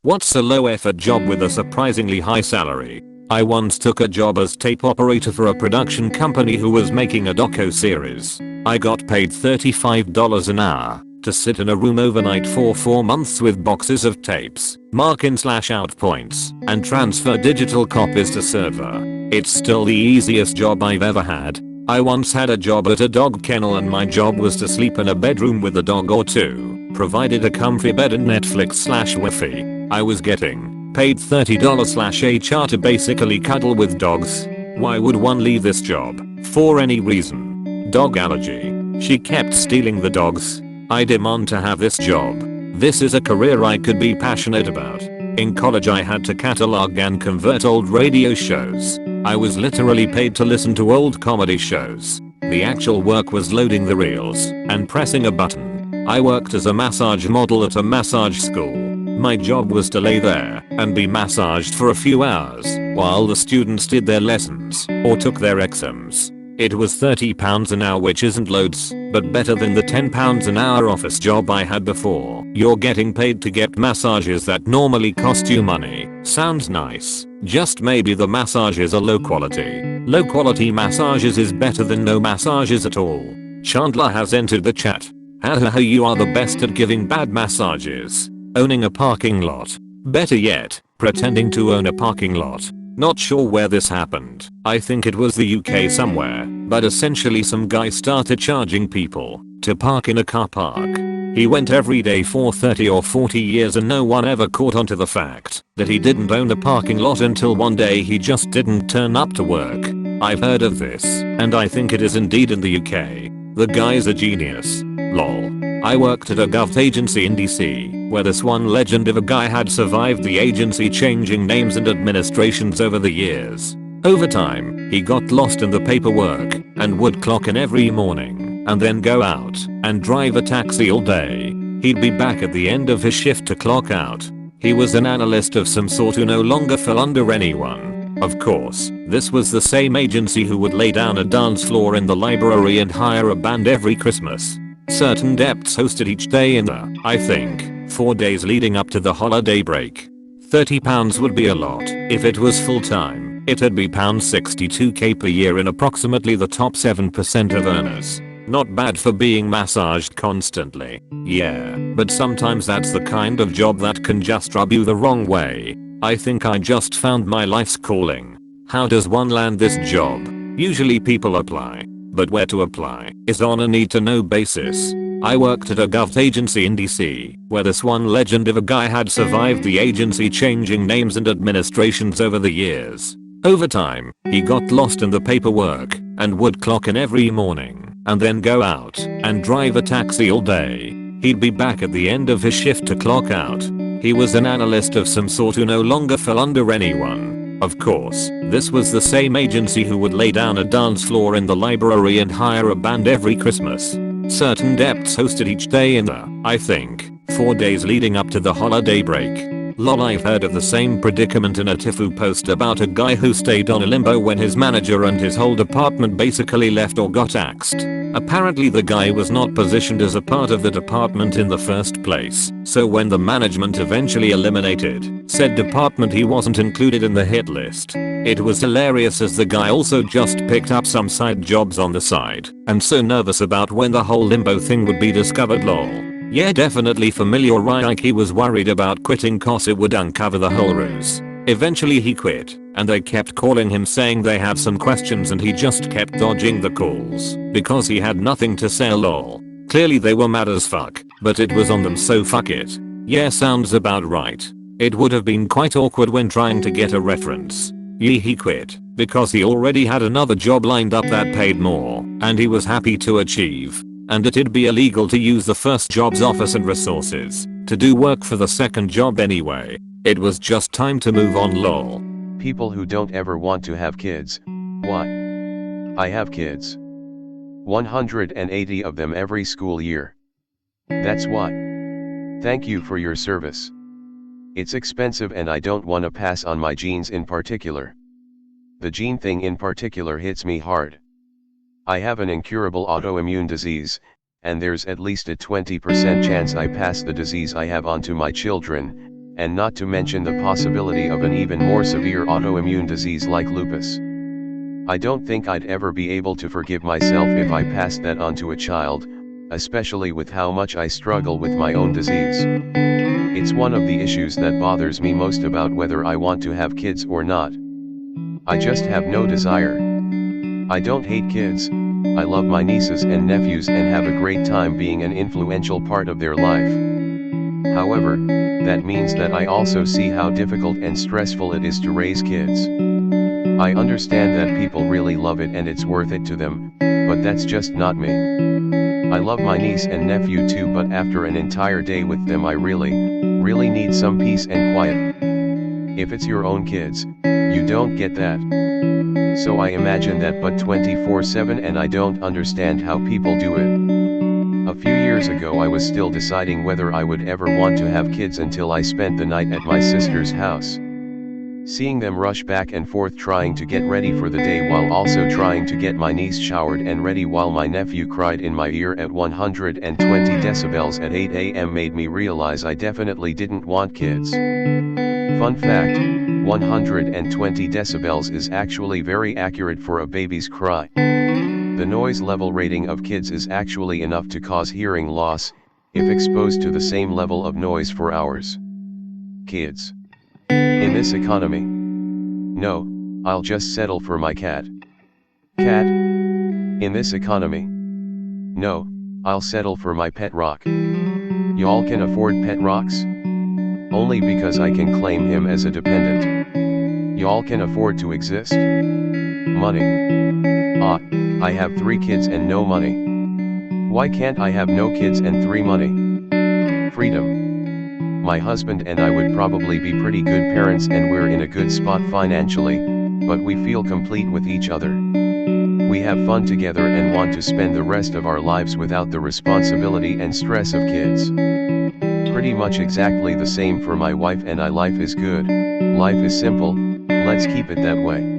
What's a low effort job with a surprisingly high salary? I once took a job as tape operator for a production company who was making a docu-series. I got paid $35 an hour to sit in a room overnight for 4 months with boxes of tapes, mark in/out points, and transfer digital copies to server. It's still the easiest job I've ever had. I once had a job at a dog kennel and my job was to sleep in a bedroom with a dog or two, provided a comfy bed and Netflix/Wi-Fi. I was getting paid $30/HR to basically cuddle with dogs. Why would one leave this job? For any reason. Dog allergy. She kept stealing the dogs. I demand to have this job. This is a career I could be passionate about. In college I had to catalog and convert old radio shows. I was literally paid to listen to old comedy shows. The actual work was loading the reels and pressing a button. I worked as a massage model at a massage school. My job was to lay there and be massaged for a few hours while the students did their lessons or took their exams. It was £30 an hour, which isn't loads, but better than the £10 an hour office job I had before. You're getting paid to get massages that normally cost you money. Sounds nice. Just maybe the massages are low quality. Low quality massages is better than no massages at all. Chandler has entered the chat. Haha, you are the best at giving bad massages. Owning a parking lot. Better yet, pretending to own a parking lot. Not sure where this happened. I think it was the UK somewhere, but essentially some guy started charging people to park in a car park. He went every day for 30 or 40 years and no one ever caught on to the fact that he didn't own the parking lot until one day he just didn't turn up to work. I've heard of this, and I think it is indeed in the UK. The guy's a genius. Lol. I worked at a gov agency in DC, where this one legend of a guy had survived the agency changing names and administrations over the years. Over time, he got lost in the paperwork and would clock in every morning and then go out and drive a taxi all day. He'd be back at the end of his shift to clock out. He was an analyst of some sort who no longer fell under anyone. Of course, this was the same agency who would lay down a dance floor in the library and hire a band every Christmas. Certain depths hosted each day in the, I think, 4 days leading up to the holiday break. £30 would be a lot. If it was full time, it'd be £62k per year in approximately the top 7% of earners. Not bad for being massaged constantly. Yeah, but sometimes that's the kind of job that can just rub you the wrong way. I think I just found my life's calling. How does one land this job? Usually people apply. But where to apply is on a need-to-know basis. I worked at a gov agency in DC, where this one legend of a guy had survived the agency changing names and administrations over the years. Over time, he got lost in the paperwork and would clock in every morning and then go out and drive a taxi all day. He'd be back at the end of his shift to clock out. He was an analyst of some sort who no longer fell under anyone. Of course, this was the same agency who would lay down a dance floor in the library and hire a band every Christmas. Certain depths hosted each day in the, I think, 4 days leading up to the holiday break. Lol, I've heard of the same predicament in a Tifu post about a guy who stayed on a limbo when his manager and his whole department basically left or got axed. Apparently the guy was not positioned as a part of the department in the first place, so when the management eventually eliminated said department, he wasn't included in the hit list. It was hilarious as the guy also just picked up some side jobs on the side and so nervous about when the whole limbo thing would be discovered. Lol. Yeah, definitely familiar, right? Like he was worried about quitting cause it would uncover the whole ruse. Eventually he quit, and they kept calling him saying they had some questions and he just kept dodging the calls because he had nothing to say. Lol. Clearly they were mad as fuck, but it was on them, so fuck it. Yeah, sounds about right. It would have been quite awkward when trying to get a reference. Yeah, he quit because he already had another job lined up that paid more and he was happy to achieve. And it'd be illegal to use the first job's office and resources to do work for the second job anyway. It was just time to move on. Lol. People who don't ever want to have kids. Why? I have kids. 180 of them every school year. That's why. Thank you for your service. It's expensive and I don't want to pass on my genes in particular. The gene thing in particular hits me hard. I have an incurable autoimmune disease, and there's at least a 20% chance I pass the disease I have on to my children, and not to mention the possibility of an even more severe autoimmune disease like lupus. I don't think I'd ever be able to forgive myself if I passed that on to a child, especially with how much I struggle with my own disease. It's one of the issues that bothers me most about whether I want to have kids or not. I just have no desire. I don't hate kids, I love my nieces and nephews and have a great time being an influential part of their life. However, that means that I also see how difficult and stressful it is to raise kids. I understand that people really love it and it's worth it to them, but that's just not me. I love my niece and nephew too, but after an entire day with them I really need some peace and quiet. If it's your own kids, you don't get that. So I imagine that but 24/7 and I don't understand how people do it. A few years ago I was still deciding whether I would ever want to have kids until I spent the night at my sister's house. Seeing them rush back and forth trying to get ready for the day while also trying to get my niece showered and ready while my nephew cried in my ear at 120 decibels at 8 a.m. made me realize I definitely didn't want kids. Fun fact, 120 decibels is actually very accurate for a baby's cry. The noise level rating of kids is actually enough to cause hearing loss, if exposed to the same level of noise for hours. Kids. In this economy. No, I'll just settle for my cat. Cat. In this economy. No, I'll settle for my pet rock. Y'all can afford pet rocks? Only because I can claim him as a dependent. Y'all can afford to exist? Money. I have 3 kids and no money. Why can't I have no kids and 3 money? Freedom. My husband and I would probably be pretty good parents and we're in a good spot financially, but we feel complete with each other. We have fun together and want to spend the rest of our lives without the responsibility and stress of kids. Pretty much exactly the same for my wife and I. Life is good, life is simple, let's keep it that way.